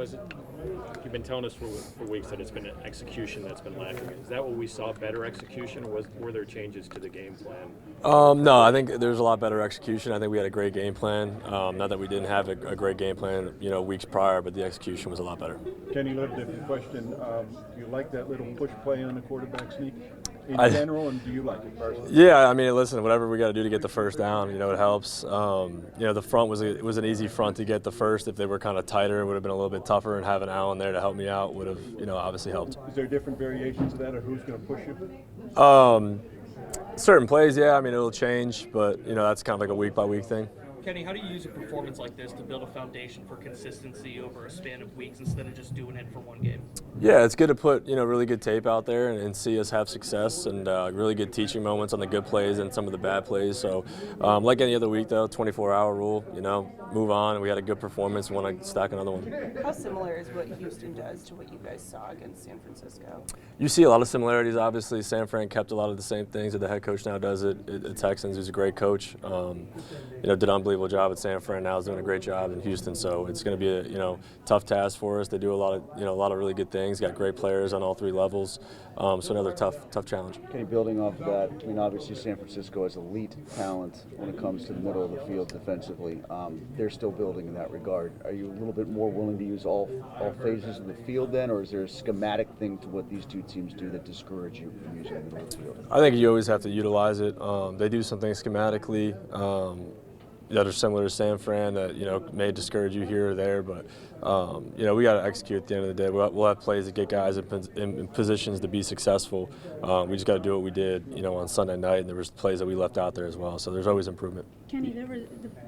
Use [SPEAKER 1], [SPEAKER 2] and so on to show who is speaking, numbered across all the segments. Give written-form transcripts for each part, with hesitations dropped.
[SPEAKER 1] was it? You've been telling us for weeks that it's been execution that's been lacking. Is that what we saw? Better execution, or were there changes to the game plan?
[SPEAKER 2] No, I think there's a lot better execution. I think we had a great game plan. Not that we didn't have a great game plan, weeks prior, but the execution was a lot better.
[SPEAKER 3] Kenny, a little different question. Do you like that little push play on the quarterback sneak in general, and do you like it personally?
[SPEAKER 2] Yeah, I mean, listen, whatever we got to do to get the first down, it helps. The front was an easy front to get the first. If they were kind of tighter, it would have been a little bit tougher, and having Allen there to help me out would have, obviously helped.
[SPEAKER 3] Is there different variations of that, or who's going to push you?
[SPEAKER 2] Certain plays, yeah. I mean, it'll change, but that's kind of like a week-by-week thing.
[SPEAKER 4] Kenny, how do you use a performance like this to build a foundation for consistency over a span of weeks instead of just doing it for one game?
[SPEAKER 2] Yeah, it's good to put really good tape out there and see us have success, and really good teaching moments on the good plays and some of the bad plays. So, like any other week, though, 24-hour rule. Move on. And we had a good performance. We want to stack another one.
[SPEAKER 5] How similar is what Houston does to what you guys saw against San Francisco?
[SPEAKER 2] You see a lot of similarities. Obviously, San Fran kept a lot of the same things that the head coach now does at Texans. He's a great coach. Did an unbelievable job at San Fran. Now is doing a great job in Houston. So it's going to be a tough task for us. They do a lot of really good things. Got great players on all three levels. So another tough challenge.
[SPEAKER 6] Kenny, building off of that, obviously San Francisco has elite talent when it comes to the middle of the field defensively. They're still building in that regard. Are you a little bit more willing to use all phases of the field then, or is there a schematic thing to what these two teams do that discourage you from using the middle of the field?
[SPEAKER 2] I think you always have to utilize it. They do some things schematically that are similar to San Fran that may discourage you here or there, but we got to execute at the end of the day. We'll have plays that get guys in positions to be successful. We just got to do what we did on Sunday night, and there was plays that we left out there as well. So there's always improvement.
[SPEAKER 7] Kenny, the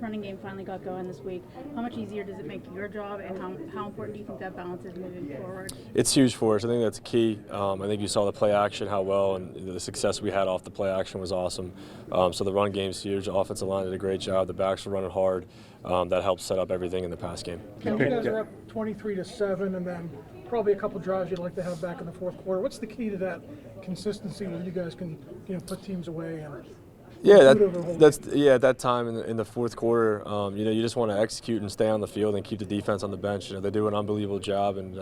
[SPEAKER 7] running game finally got going this week. How much easier does it make your job, and how important do you think that balance is moving forward?
[SPEAKER 2] It's huge for us. I think that's key. I think you saw the play action, how well, and the success we had off the play action was awesome. So the run game's huge. The offensive line did a great job. The backs were running hard. That helps set up everything in the pass game.
[SPEAKER 8] You guys are up 23-7, and then probably a couple drives you'd like to have back in the fourth quarter. What's the key to that consistency where you guys can put teams away and
[SPEAKER 2] at that time in the fourth quarter, you just want to execute and stay on the field and keep the defense on the bench. They do an unbelievable job, and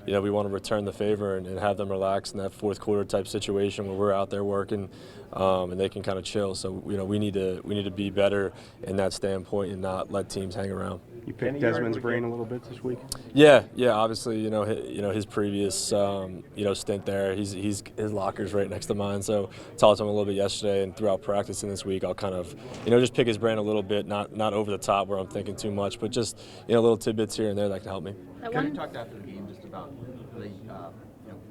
[SPEAKER 2] we want to return the favor and have them relax in that fourth quarter type situation where we're out there working and they can kind of chill. So we need to be better in that standpoint and not let teams hang around.
[SPEAKER 3] You picked Desmond's brain a little bit this week.
[SPEAKER 2] Yeah. Obviously, his previous stint there. His locker's right next to mine. So talked to him a little bit yesterday and throughout practice in this week. I'll kind of just pick his brain a little bit, not over the top where I'm thinking too much, but just little tidbits here and there that can help me.
[SPEAKER 9] Can you talk after the game just about they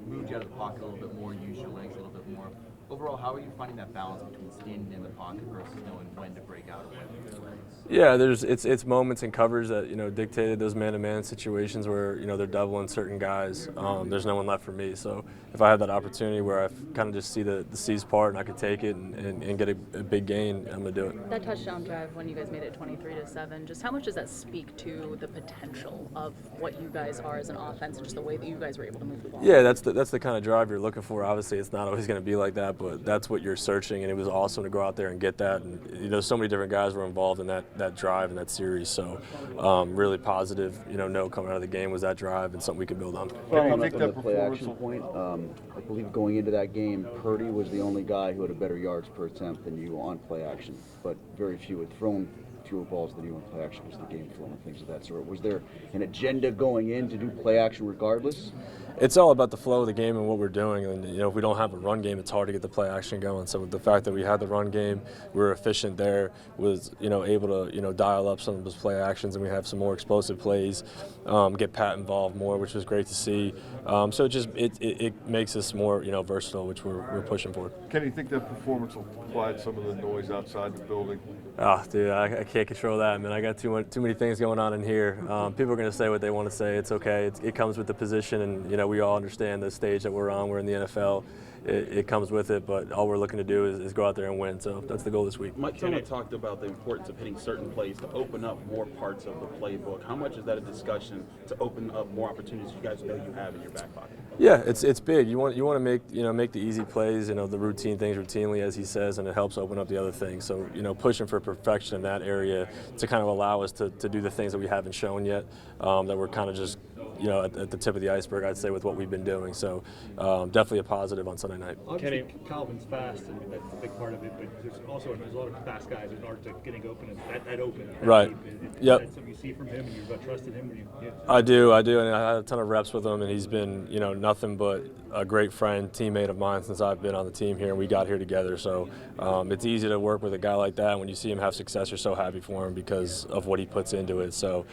[SPEAKER 9] moved you out of the pocket a little bit more, used your legs a little bit more? Overall, how are you finding that balance between standing in the pocket versus knowing when to break out or when to use your legs?
[SPEAKER 2] Yeah, it's moments and coverage that dictated those man-to-man situations where they're doubling certain guys. There's no one left for me, so if I have that opportunity where I kind of just see the C's part and I could take it and get a big gain, I'm gonna do it.
[SPEAKER 10] That touchdown drive when you guys made it 23-7, just how much does that speak to the potential of what you guys are as an offense and just the way that you guys were able to move the ball?
[SPEAKER 2] Yeah, that's the kind of drive you're looking for. Obviously, it's not always going to be like that, but that's what you're searching, and it was awesome to go out there and get that. And so many different guys were involved in that drive and that series. So really positive. Note coming out of the game was that drive and something we could build on.
[SPEAKER 6] Following up on the play action point, I believe going into that game, Purdy was the only guy who had a better yards per attempt than you on play action, but very few had thrown fewer balls than you on play action because the game flow and things of that sort. Was there an agenda going in to do play action regardless?
[SPEAKER 2] It's all about the flow of the game and what we're doing. And if we don't have a run game, it's hard to get the play action going. So with the fact that we had the run game, we were efficient there, was able to dial up some of those play actions, and we have some more explosive plays, get Pat involved more, which was great to see. So it makes us more versatile, which we're pushing for.
[SPEAKER 3] Can you think that performance will quiet some of the noise outside the building?
[SPEAKER 2] Oh, dude, I can't control that, man. I got too many things going on in here. People are going to say what they want to say. It's okay. It comes with the position, and we all understand the stage that we're on. We're in the NFL. it comes with it. But all we're looking to do is go out there and win. So that's the goal this week.
[SPEAKER 11] Mike Tillman talked about the importance of hitting certain plays to open up more parts of the playbook. How much is that a discussion to open up more opportunities you guys know you have in your back pocket?
[SPEAKER 2] Yeah, it's big. You want to make the easy plays, the routine things routinely, as he says, and it helps open up the other things. So pushing for perfection in that area to kind of allow us to do the things that we haven't shown yet, that we're kind of just at the tip of the iceberg, I'd say, with what we've been doing. So definitely a positive on Sunday night.
[SPEAKER 12] Obviously, Calvin's fast, and that's a big part of it. But there's a lot of fast guys in order to getting open and that open.
[SPEAKER 2] Right. Yep.
[SPEAKER 12] That's something you see from him, and you've trusted him.
[SPEAKER 2] I do, and I had a ton of reps with him, and he's been nothing but a great friend, teammate of mine since I've been on the team here, and we got here together. So it's easy to work with a guy like that. When you see him have success, you're so happy for him because of what he puts into it. So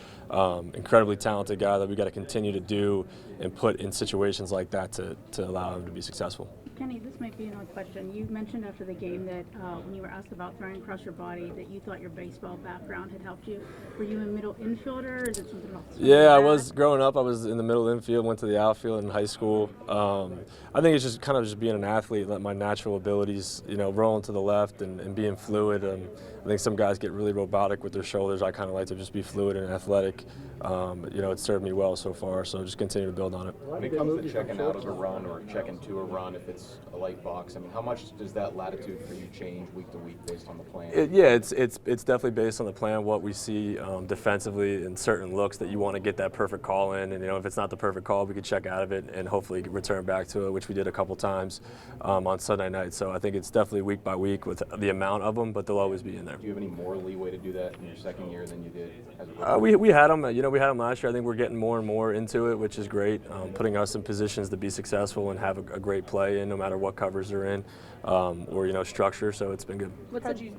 [SPEAKER 2] incredibly talented guy that we got to continue to do and put in situations like that to allow him to be successful.
[SPEAKER 7] Kenny, this might be another question. You mentioned after the game that when you were asked about throwing across your body that you thought your baseball background had helped you. Were you a middle infielder, or is it something else?
[SPEAKER 2] Yeah, I was. Growing up, I was in the middle infield, went to the outfield in high school. I think it's just kind of just being an athlete, let my natural abilities, rolling to the left and being fluid. I think some guys get really robotic with their shoulders. I kind of like to just be fluid and athletic. It served me well so far, so just continue to build on it.
[SPEAKER 13] When it comes to checking out of a run or checking to a run, if it's a light box, I mean, how much does that latitude for you change week to week based on the plan?
[SPEAKER 2] It's definitely based on the plan, what we see defensively in certain looks that you want to get that perfect call in. And if it's not the perfect call, we could check out of it and hopefully return back to it, which we did a couple times on Sunday night. So I think it's definitely week by week with the amount of them, but they'll always be in there.
[SPEAKER 13] Do you have any more leeway to do that in your second year than you did as
[SPEAKER 2] a rookie? We had them. We had them last year. I think we're getting more and more into it, which is great. Putting us in positions to be successful and have a great play in, no matter what covers they're in, or structure. So it's been good.
[SPEAKER 5] How'd you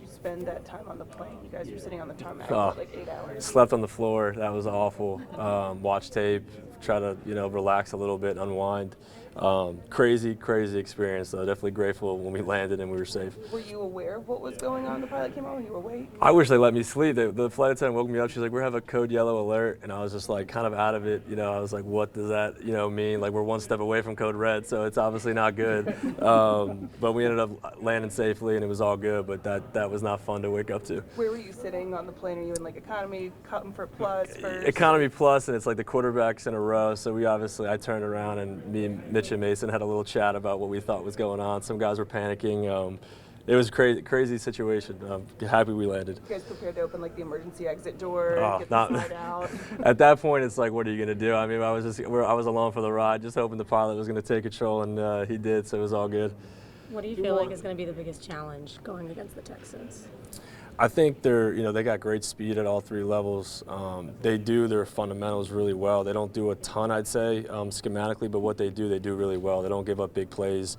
[SPEAKER 5] spend that time on the plane? You guys were sitting on the tarmac for like 8 hours.
[SPEAKER 2] Slept on the floor. That was awful. Watch tape. Try to relax a little bit, unwind. Crazy experience, though. Definitely grateful when we landed and we were safe.
[SPEAKER 5] Were you aware of what was going on? The pilot came on when you were awake?
[SPEAKER 2] I wish they let me sleep. The flight attendant woke me up. She's like, "We have a code yellow alert," and I was just like, kind of out of it. I was like, "What does that mean?" Like, we're one step away from code red, so it's obviously not good. But we ended up landing safely, and it was all good. But that was not fun to wake up to.
[SPEAKER 5] Where were you sitting on the plane? Are you in like economy, comfort plus, first?
[SPEAKER 2] Economy plus, and it's like the quarterbacks in a row. So I turned around, and me and Mitch and Mason had a little chat about what we thought was going on. Some guys were panicking. It was a crazy situation. I'm happy we landed.
[SPEAKER 5] You guys prepared to open like the emergency exit door, get the slide out?
[SPEAKER 2] At that point, it's like, what are you going to do? I mean, I was along for the ride, just hoping the pilot was going to take control, and he did, so it was all good.
[SPEAKER 14] What do you feel like is going to be the biggest challenge going against the Texans?
[SPEAKER 2] I think they got great speed at all three levels. They do their fundamentals really well. They don't do a ton, I'd say, schematically, but what they do really well. They don't give up big plays.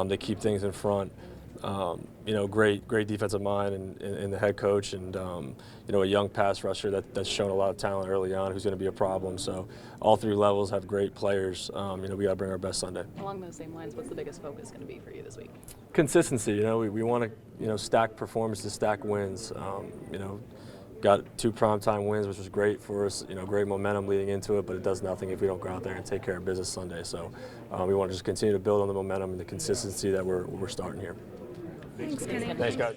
[SPEAKER 2] They keep things in front. Great defensive mind and the head coach, and a young pass rusher that's shown a lot of talent early on, who's going to be a problem. So all three levels have great players. We got to bring our best Sunday.
[SPEAKER 10] Along those same lines, what's the biggest focus going to be for you this week?
[SPEAKER 2] Consistency. We want to stack performances, stack wins. Got 2 primetime wins, which was great for us. Great momentum leading into it, but it does nothing if we don't go out there and take care of business Sunday. So we want to just continue to build on the momentum and the consistency that we're starting here.
[SPEAKER 14] Thanks, Kenny.
[SPEAKER 2] Thanks, guys.